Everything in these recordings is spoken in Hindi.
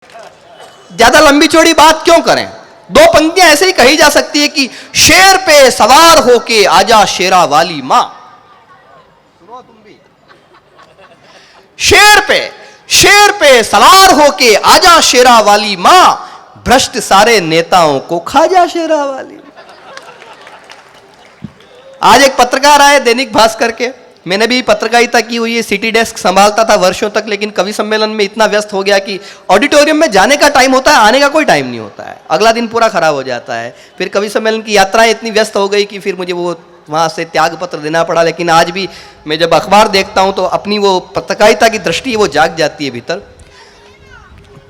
ज्यादा लंबी चौड़ी बात क्यों करें, दो पंक्तियां ऐसे ही कही जा सकती है कि शेर पे सवार होके आजा शेरा वाली मां। सुनो तुम भी, शेर पे सवार होके आजा शेरा वाली मां, भ्रष्ट सारे नेताओं को खा जा शेरा वाली। आज एक पत्रकार आए दैनिक भास्कर के, मैंने भी पत्रकारिता की हुई है, सिटी डेस्क संभालता था वर्षों तक, लेकिन कवि सम्मेलन में इतना व्यस्त हो गया कि ऑडिटोरियम में जाने का टाइम होता है, आने का कोई टाइम नहीं होता है, अगला दिन पूरा खराब हो जाता है। फिर कवि सम्मेलन की यात्राएं इतनी व्यस्त हो गई कि फिर मुझे वो वहाँ से त्याग पत्र देना पड़ा। लेकिन आज भी मैं जब अखबार देखता हूँ तो अपनी वो पत्रकारिता की दृष्टि वो जाग जाती है भीतर।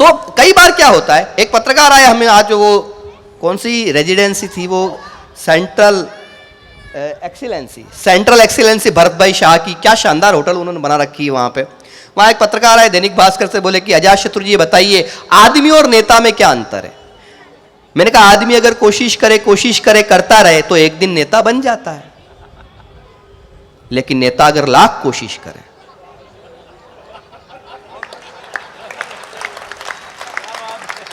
तो कई बार क्या होता है, एक पत्रकार आया हमें आज, वो कौन सी रेजिडेंसी थी, वो सेंट्रल एक्सीलेंसी भरत भाई शाह की, क्या शानदार होटल उन्होंने बना रखी है वहां पे। वहां एक पत्रकार आए दैनिक भास्कर से, बोले कि अजातशत्रु जी बताइए आदमी और नेता में क्या अंतर है। मैंने कहा आदमी अगर कोशिश करे करता रहे तो एक दिन नेता बन जाता है, लेकिन नेता अगर लाख कोशिश करे,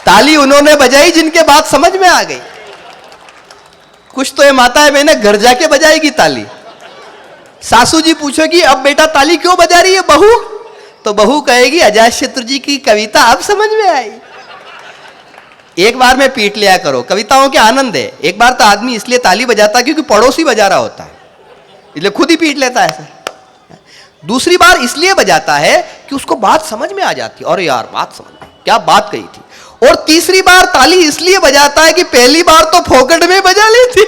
ताली उन्होंने बजाई जिनके बात समझ में आ गई। कुछ तो ये माता है मैंने घर जाके बजाएगी ताली। सासू जी पूछेगी अब बेटा ताली क्यों बजा रही है बहू, तो बहू कहेगी अजातशत्रु जी की कविता अब समझ में आई। एक बार में पीट लिया करो, कविताओं के आनंद है। एक बार तो आदमी इसलिए ताली बजाता है क्योंकि पड़ोसी बजा रहा होता है, इसलिए खुद ही पीट लेता है ऐसा। दूसरी बार इसलिए बजाता है कि उसको बात समझ में आ जाती है, और यार बात समझ में, क्या बात कही थी। और तीसरी बार ताली इसलिए बजाता है कि पहली बार तो फोकट में बजा ली थी।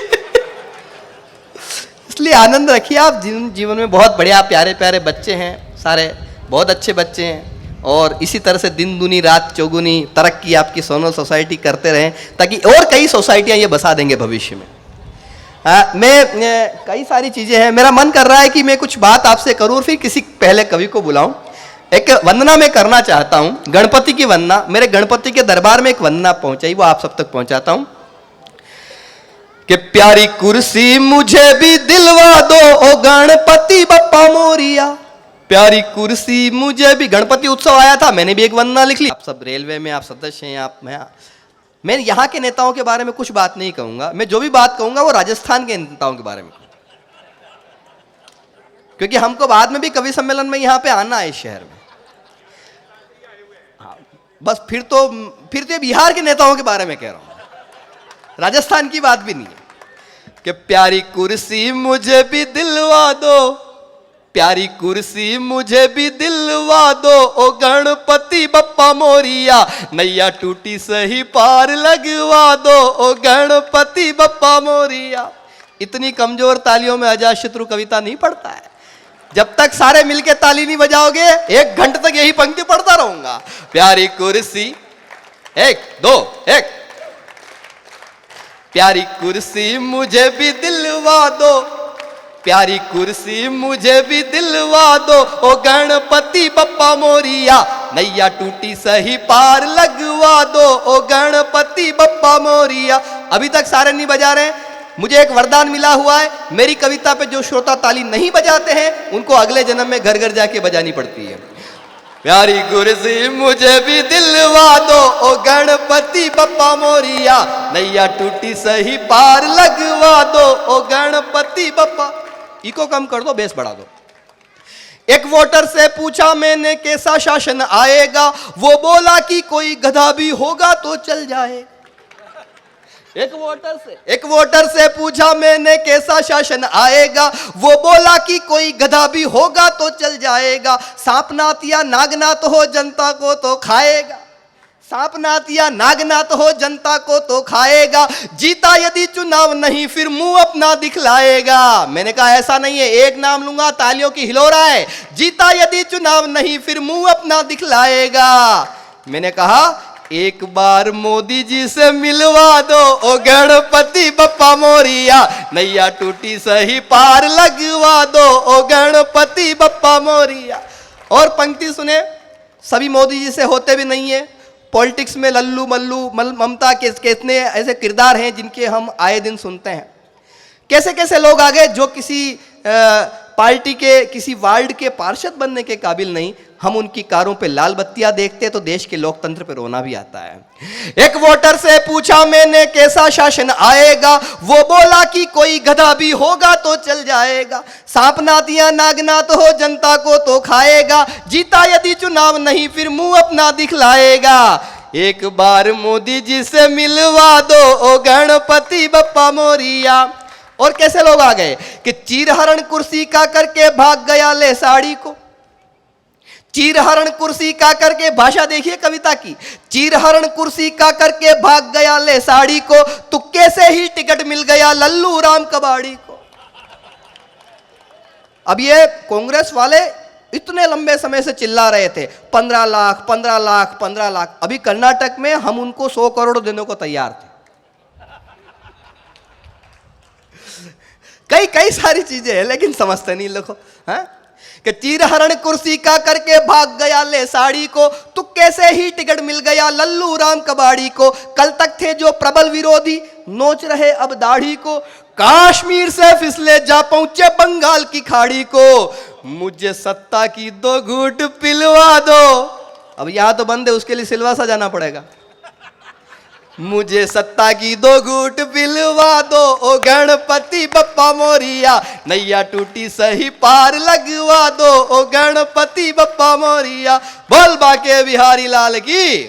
इसलिए आनंद रखिए आप, जीवन में बहुत बढ़िया प्यारे प्यारे बच्चे हैं, सारे बहुत अच्छे बच्चे हैं, और इसी तरह से दिन दूनी रात चौगुनी तरक्की आपकी सोनल सोसाइटी करते रहें, ताकि और कई सोसाइटियां ये बसा देंगे भविष्य में। मैं कई सारी चीजें हैं, मेरा मन कर रहा है कि मैं कुछ बात आपसे करूं और फिर किसी पहले कवि को बुलाऊं। एक वंदना मैं करना चाहता हूं, गणपति की वंदना। मेरे गणपति के दरबार में एक वंदना पहुंचाई, वो आप सब तक पहुंचाता हूं कि प्यारी कुर्सी मुझे भी दिलवा दो ओ गणपति बप्पा मोरिया, प्यारी कुर्सी मुझे भी। गणपति उत्सव आया था, मैंने भी एक वंदना लिख ली। आप सब रेलवे में आप सदस्य हैं, आप मैं यहाँ के नेताओं के बारे में कुछ बात नहीं कहूंगा, मैं जो भी बात कहूंगा वो राजस्थान के नेताओं के बारे में, क्योंकि हमको बाद में भी कवि सम्मेलन में यहाँ पे आना है इस शहर में। हाँ, बस फिर तो बिहार के नेताओं के बारे में कह रहा हूं, राजस्थान की बात भी नहीं है। कि प्यारी कुर्सी मुझे भी दिलवा दो, प्यारी कुर्सी मुझे भी दिलवा दो ओ गणपति बप्पा मोरिया, नैया टूटी सही पार लगवा दो ओ गणपति बप्पा मोरिया। इतनी कमजोर तालियों में अजातशत्रु कविता नहीं पढ़ता है। जब तक सारे मिलके ताली नहीं बजाओगे, 1 घंटे तक यही पंक्ति पढ़ता रहूंगा। प्यारी कुर्सी 1 2 1, प्यारी कुर्सी मुझे भी दिलवा दो, प्यारी कुर्सी मुझे भी दिलवा दो ओ गणपति बप्पा मोरिया, नैया टूटी सही पार लगवा दो ओ गणपति बप्पा मोरिया। अभी तक सारे नहीं बजा रहे, मुझे एक वरदान मिला हुआ है, मेरी कविता पे जो श्रोता ताली नहीं बजाते हैं उनको अगले जन्म में घर घर जाके बजानी पड़ती है। प्यारी कुर्सी मुझे भी दिलवा दो ओ गणपति बप्पा मोरिया, नैया टूटी सही पार लगवा दो ओ गणपति बप्पा। इको कम कर दो, बेस बढ़ा दो। एक वोटर से पूछा मैंने कैसा शासन आएगा, वो बोला कि कोई गधा भी होगा तो चल जाए। एक वोटर से पूछा मैंने कैसा शासन आएगा, वो बोला कि कोई गधा भी होगा तो चल जाएगा। सांपनाथ या नागनाथ हो जनता को तो खाएगा, सांपनाथ या नागनाथ हो जनता को तो खाएगा। जीता यदि चुनाव नहीं फिर मुंह अपना दिखलाएगा। मैंने कहा ऐसा नहीं है, एक नाम लूंगा तालियों की हिलोरा है। जीता यदि चुनाव नहीं फिर मुंह अपना दिखलाएगा। मैंने कहा एक बार मोदी जी से मिलवा दो ओ गणपति बप्पा मोरिया, नैया टूटी सही पार लगवा दो ओ गणपति बप्पा मोरिया। और पंक्ति सुने, सभी मोदी जी से होते भी नहीं है। पॉलिटिक्स में लल्लू मल्लू ममता के कितने ऐसे किरदार हैं जिनके हम आए दिन सुनते हैं। कैसे कैसे लोग आ गए जो किसी पार्टी के किसी वार्ड के पार्षद बनने के काबिल नहीं, हम उनकी कारों पे लाल बत्तियां देखते तो देश के लोकतंत्र पे रोना भी आता है। एक वोटर से पूछा मैंने कैसा शासन आएगा, वो बोला कि कोई गधा भी होगा तो चल जाएगा, सांप नाथ या नागनाथ हो जनता को तो खाएगा, जीता यदि चुनाव नहीं फिर मुंह अपना दिखलाएगा। एक बार मोदी जी से मिलवा दो ओ गणपति बप्पा मोरिया। और कैसे लोग आ गए कि चीरहरण कुर्सी का करके भाग गया ले साड़ी को, चीरहरण कुर्सी का करके, भाषा देखिए कविता की, चीरहरण कुर्सी का करके भाग गया ले साड़ी को, तुक्के से ही टिकट मिल गया लल्लू राम कबाड़ी को। अब ये कांग्रेस वाले इतने लंबे समय से चिल्ला रहे थे 15 लाख 15 लाख 15 लाख, अभी कर्नाटक में हम उनको 100 करोड़ देने को तैयार थे। कई सारी चीजें हैं लेकिन समझते नहीं लोग, हैं कि चीरहरण कुर्सी का करके भाग गया ले साड़ी को, तुक्के से ही टिकट मिल गया लल्लू राम कबाड़ी को। कल तक थे जो प्रबल विरोधी नोच रहे अब दाढ़ी को, कश्मीर से फिसले जा पहुंचे बंगाल की खाड़ी को, मुझे सत्ता की 2 घूंट पिलवा दो। अब यहां तो बंद है, उसके लिए सिलवासा जाना पड़ेगा। मुझे सत्ता की 2 घूंट पिलवा दो ओ गणपति बप्पा मोरिया, नैया टूटी सही पार लगवा दो ओ गणपति बप्पा मोरिया। बोल बाके बिहारी लाल की।